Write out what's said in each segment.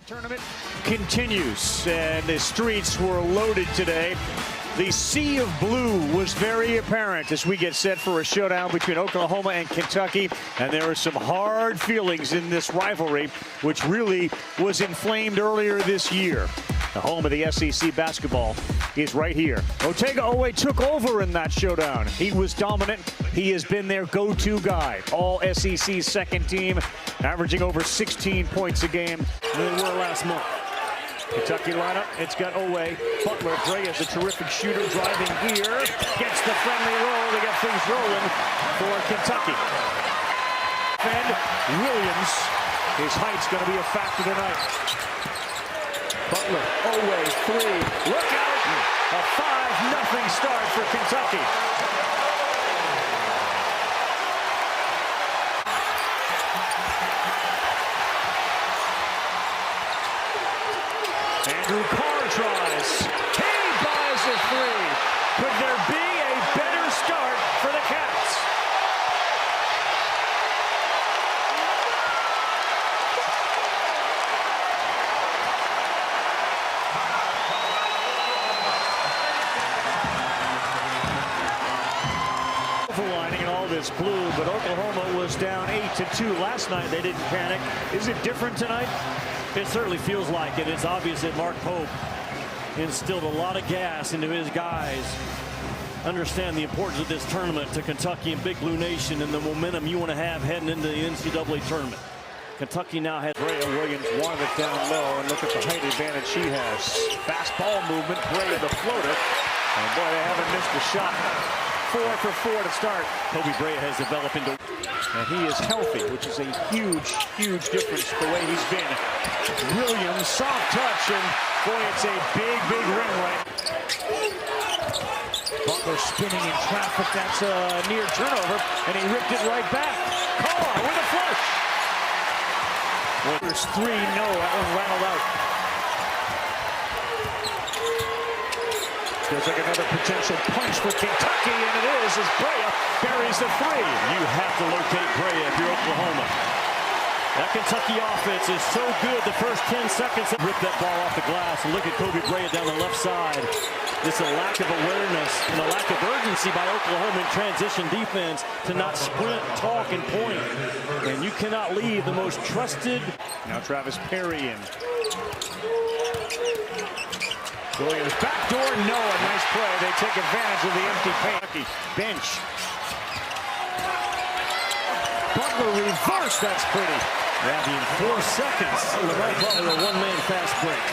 Tournament continues, and the streets were loaded today. The sea of blue was very apparent as we get set for a showdown between Oklahoma and Kentucky. And there are some hard feelings in this rivalry, which really was inflamed earlier this year. The home of the SEC basketball is right here. Otega Oweh took over in that showdown. He was dominant. He has been their go-to guy. All SEC second team, averaging over 16 points a game than they were last month. Kentucky lineup, it's got Oweh. Butler, Bray is a terrific shooter, driving here. Gets the friendly roll to get things rolling for Kentucky. And Williams, his height's going to be a factor tonight. Butler, Oweh, three. Look out! A 5-0 start for Kentucky. Andrew Carr tries. He buys a three. Could there be a better start for the Cats? Overlining and all this blue, but Oklahoma was down 8-2 last night. They didn't panic. Is it different tonight? It certainly feels like it. It's obvious that Mark Pope instilled a lot of gas into his guys. Understand the importance of this tournament to Kentucky and Big Blue Nation and the momentum you want to have heading into the NCAA tournament. Kentucky now has Bray. Williams wanted it down low, and look at the height advantage he has. Fast ball movement, Bray the floater. And boy, they haven't missed a shot. 4 for 4 to start. Kobe Bray has developed into... And he is healthy, which is a huge, huge difference the way he's been. Williams, soft touch, and boy, it's a big, big ring right. Butler spinning in traffic. That's a near turnover, and he ripped it right back. Carr with a flush. Well, there's 3, no, that one rattled out. Feels like another potential punch for Kentucky, and it is as Brea buries the 3. You have to locate Brea if you're Oklahoma. That Kentucky offense is so good the first 10 seconds. Rip that ball off the glass and look at Kobe Brea down the left side. It's a lack of awareness and a lack of urgency by Oklahoma in transition defense to not sprint, talk, and point. And you cannot leave the most trusted. Now Travis Perry in. Williams backdoor, no, a nice play. They take advantage of the empty paint. Bench. Butler reverse, that's pretty. Ravi in 4 seconds. Lamont Butler, a one-man fast break.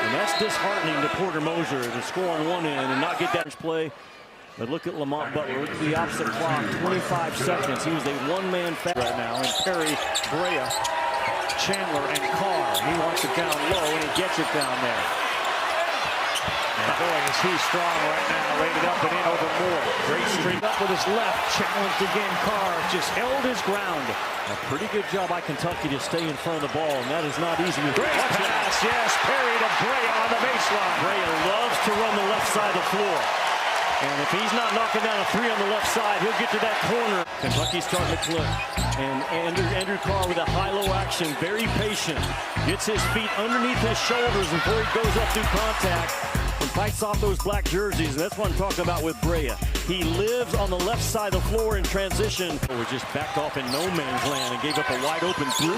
And that's disheartening to Porter Moser to score on one end and not get that play. But look at Lamont Butler. Look at the opposite clock, 25 seconds. He was a one-man fast right now. And Perry, Brea, Chandler, and Carr. He wants it down low, and he gets it down there. And boy, is he strong right now. Laid it up and in over Moore. Great streak up with his left. Challenged again. Carr just held his ground. A pretty good job by Kentucky to stay in front of the ball, and that is not easy. Great pass, yes. Perry to Brea on the baseline. Brea loves to run the left side of the floor. And if he's not knocking down a 3 on the left side, he'll get to that corner. Kentucky's starting to clip. And Andrew Carr with a high-low action, very patient. Gets his feet underneath his shoulders before he goes up through contact and fights off those black jerseys. And that's what I'm talking about with Brea. He lives on the left side of the floor in transition. Or just backed off in no man's land and gave up a wide-open 3.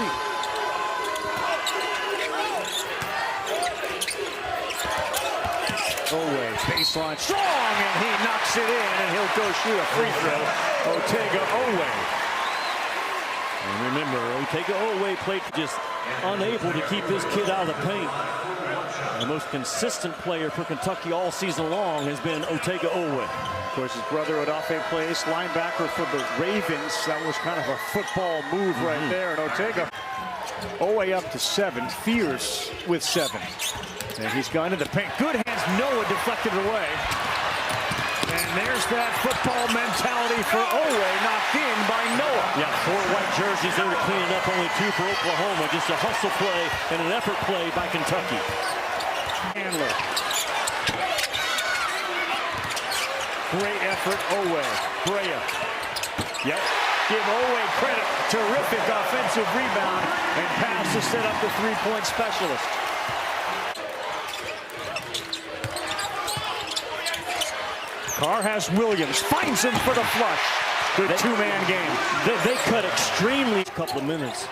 Oweh, baseline strong, and he knocks it in, and he'll go shoot a free throw. Otega Oweh. And remember, Otega Oweh played just unable to keep this kid out of the paint. The most consistent player for Kentucky all season long has been Otega Oweh. Of course, his brother Odafe plays linebacker for the Ravens. That was kind of a football move right there. And Otega Oweh up to 7, Fears with 7. And he's gone into the paint. Good hands, Noah deflected away. And there's that football mentality for Oweh, knocked in by Noah. Yeah, 4 white jerseys there to clean it up, only 2 for Oklahoma. Just a hustle play and an effort play by Kentucky. Handler. Great effort, Oweh. Brea. Yep. give Oweh credit. Terrific offensive rebound and pass to set up the three-point specialist. Carr has Williams, finds him for the flush. Good two-man game. They cut extremely. A couple of minutes.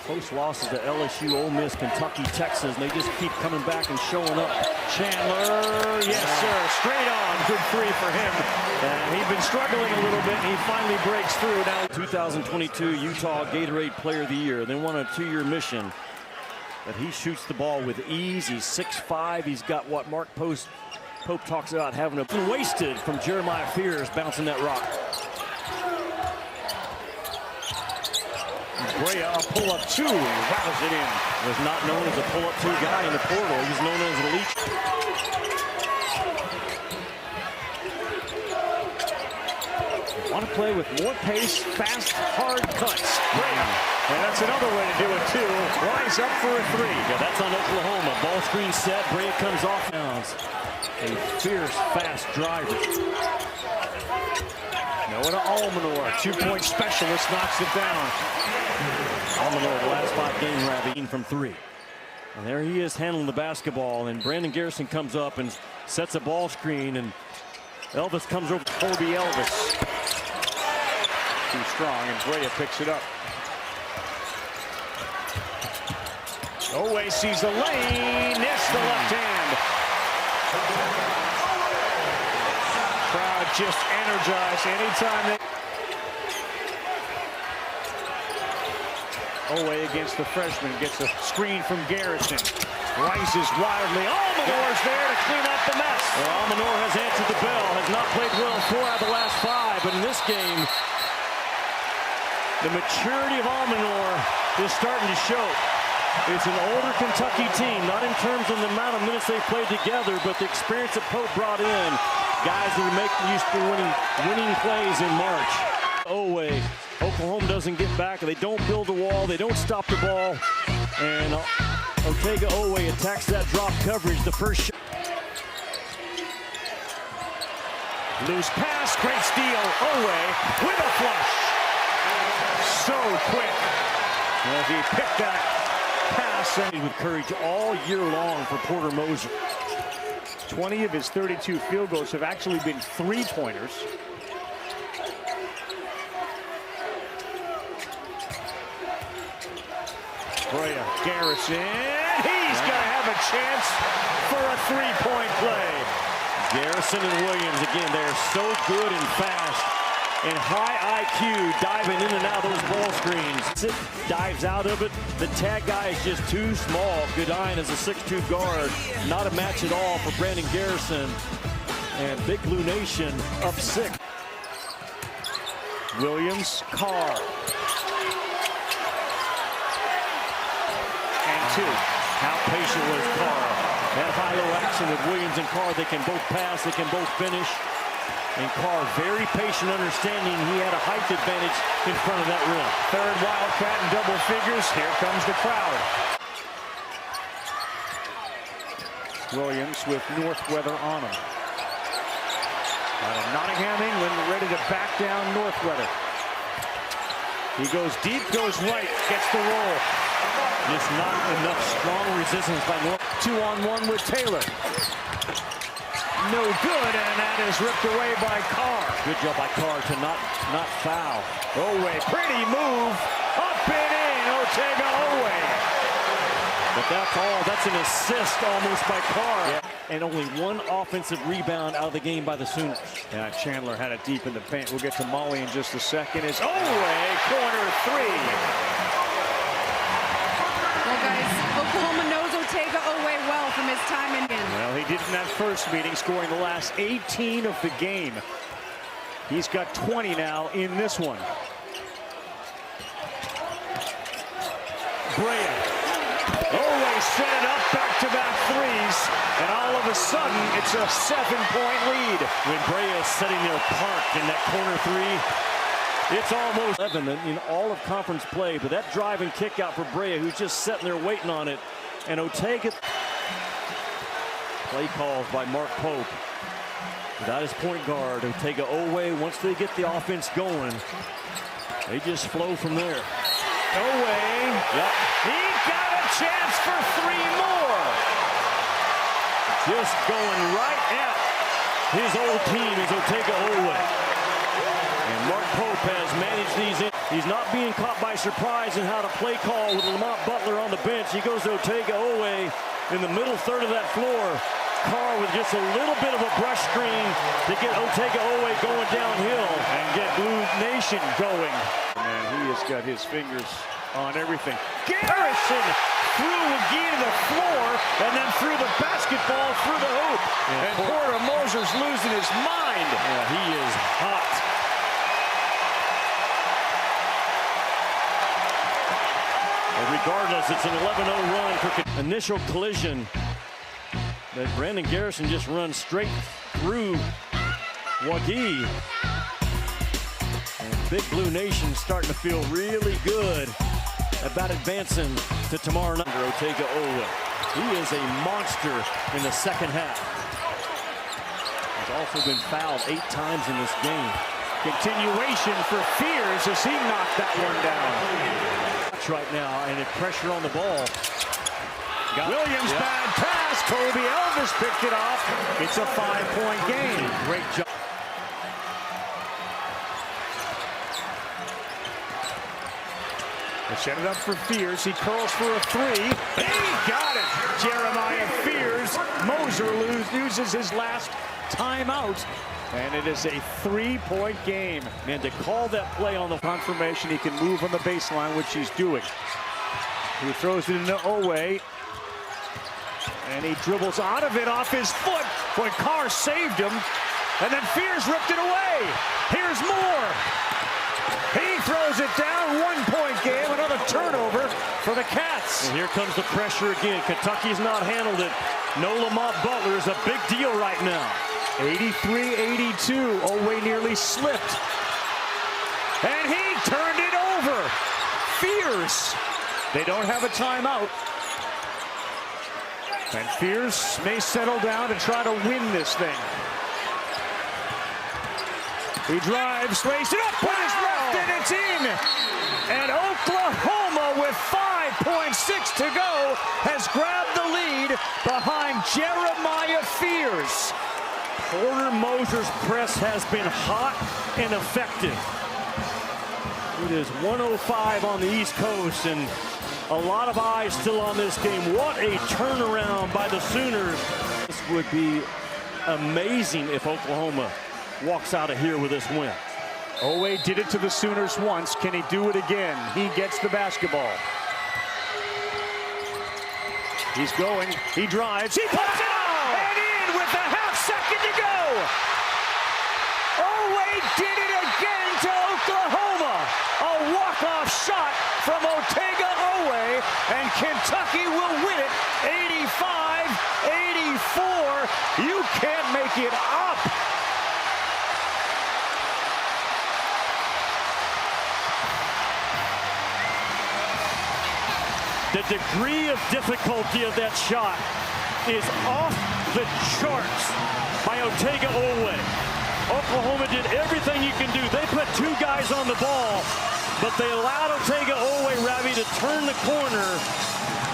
Close losses to LSU, Ole Miss, Kentucky, Texas, and they just keep coming back and showing up. Chandler, yes sir, straight on. Good three for him. He'd been struggling a little bit, and he finally breaks through. Now 2022 Utah Gatorade Player of the Year. They won a 2-year mission. But he shoots the ball with ease. He's 6'5". He's got what Mark Pope talks about having a wasted from Jeremiah Fears bouncing that rock. Brea, a pull-up two, rattles it in. Was not known as a pull-up two guy in the portal. He was known as an elite. Want to play with more pace, fast, hard cuts. Brea, and that's another way to do it too. Rise up for a three. Yeah, that's on Oklahoma. Ball screen set. Brea comes off bounds. A fierce, fast driver. Noah to Almanor, two-point specialist, knocks it down. Almanor, the last 5 game ravine from 3. And there he is handling the basketball, and Brandon Garrison comes up and sets a ball screen, and Elvis comes over. Kobe Elvis. Too strong, and Brea picks it up. Oweh sees the lane, missed the left hand. Crowd just energized anytime they... Oweh against the freshman, gets a screen from Garrison. Rises wildly. Almanor's there to clean up the mess. Well, Almanor has answered the bell, has not played well 4 out of the last 5, but in this game, the maturity of Almanor is starting to show. It's an older Kentucky team, not in terms of the amount of minutes they've played together, but the experience that Pope brought in, guys that are used to winning plays in March. Oweh, Oklahoma doesn't get back. They don't build a wall. They don't stop the ball. And Otega Oweh attacks that drop coverage. The first shot. Loose pass, great steal. Oweh with a flush. So quick. As he picked that pass. With courage all year long for Porter Moser. 20 of his 32 field goals have actually been three-pointers. Brea, Garrison, he's going to have a chance for a three-point play. Garrison and Williams, again, they're so good and fast and high IQ, diving in and out of those ball screens. Dives out of it. The tag guy is just too small. Goodine is a 6'2" guard. Not a match at all for Brandon Garrison. And Big Blue Nation up 6. Williams, Carr. And 2. How patient was Carr? That high-low action with Williams and Carr, they can both pass, they can both finish. And Carr, very patient, understanding he had a height advantage in front of that rim. Third Wildcat in double figures. Here comes the crowd. Williams with Northweather on him. Out of Nottingham, England, ready to back down Northweather. He goes deep, goes right, gets the roll. Just not enough strong resistance by North. 2-on-1 with Taylor. No good, and that is ripped away by Carr. Good job by Carr to not foul. Oweh, pretty move. Up and in, Otega Oweh. But that's all. That's an assist almost by Carr. Yeah. And only 1 offensive rebound out of the game by the Sooners. Yeah, Chandler had it deep in the paint. We'll get to Molly in just a second. It's Oweh, corner 3. Well, guys, Oklahoma knows Otega Oweh well from his time in. Well, he did in that first meeting, scoring the last 18 of the game. He's got 20 now in this one. Brea. Oweh set it up, back-to-back threes, and all of a sudden, it's a 7-point lead. When Brea is sitting there parked in that corner 3, it's almost 11 in all of conference play, but that drive and kick out for Brea, who's just sitting there waiting on it. And Otega. Play calls by Mark Pope. Without his point guard, Otega Oweh, once they get the offense going, They just flow from there. Oweh. Yep. He got a chance for 3 more. Just going right at his old team is Otega Oweh. And Mark Pope has managed these. He's not being caught by surprise in how to play call with Lamont Butler on the bench. He goes to Otega Oweh in the middle third of that floor. Carr with just a little bit of a brush screen to get Otega Oweh going downhill And get Blue Nation going. And he has got his fingers on everything. Garrison threw McGee to the floor and then threw the basketball through the hoop. And Porter Moser's losing his mind. Yeah, he is hot. But regardless, it's an 11-0 run for initial collision. That Brandon Garrison just runs straight through Wagee. And Big Blue Nation starting to feel really good about advancing to tomorrow night. Otega Oweh. He is a monster in the second half. He's also been fouled 8 times in this game. Continuation for Fears as he knocked that one down. Right now, and a pressure on the ball. Williams, bad pass. Kobe Elvis picked it off. It's a 5-point game. Great job. They set it up for Fears. He curls for a 3. He got it. Jeremiah Fears. Moser uses his last timeout. And it is a 3-point game. Man, to call that play on the confirmation, he can move on the baseline, which he's doing. He throws it into Oweh. And he dribbles out of it off his foot when Carr saved him. And then Fears ripped it away. Here's more. He throws it down. 1-point game. Another turnover for the Cats. And here comes the pressure again. Kentucky's not handled it. No Lamont Butler is a big deal right now. 83-82. Oweh nearly slipped. And he turned it over. Fears. They don't have a timeout. And Fears may settle down to try to win this thing. He drives, lays it up, put his left, and it's in. And Oklahoma, with 5.6 to go, has grabbed the lead behind Jeremiah Fears. Porter Moser's press has been hot and effective. It is 105 on the East Coast, and a lot of eyes still on this game. What a turnaround by the Sooners. This would be amazing if Oklahoma walks out of here with this win. Oweh did it to the Sooners once. Can he do it again? He gets the basketball. He's going. He drives. He puts it on! And in with a half-second to go. Oweh did it again to Oklahoma. A walk-off shot from Otega Oweh, and Kentucky will win it 85-84. You can't make it up. The degree of difficulty of that shot is off the charts by Otega Oweh. Oklahoma did everything you can do. They put 2 guys on the ball, but they allowed Otega Oweh, Ravi, to turn the corner,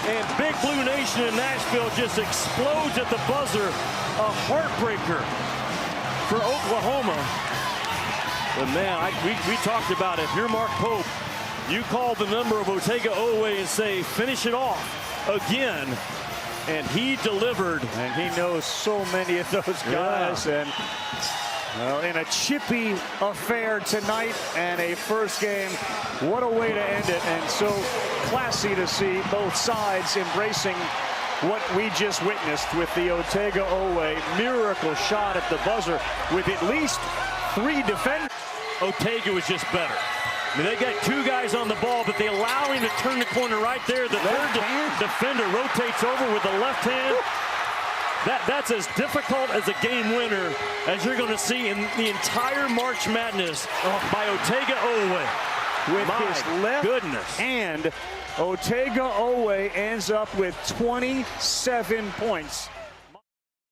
and Big Blue Nation in Nashville just explodes at the buzzer. A heartbreaker for Oklahoma. But man, we talked about it. If you're Mark Pope, you call the number of Otega Oweh and say, finish it off again. And he delivered. And he knows so many of those guys. Yeah. And well, in a chippy affair tonight and a first game, what a way to end it. And so classy to see both sides embracing what we just witnessed with the Otega Oweh miracle shot at the buzzer with at least 3 defenders. Otega was just better. I mean, they got 2 guys on the ball, but they allow him to turn the corner right there. The third defender rotates over with the left hand. That's as difficult as a game winner as you're going to see in the entire March Madness by Otega Oweh. With his left hand, Otega Oweh ends up with 27 points.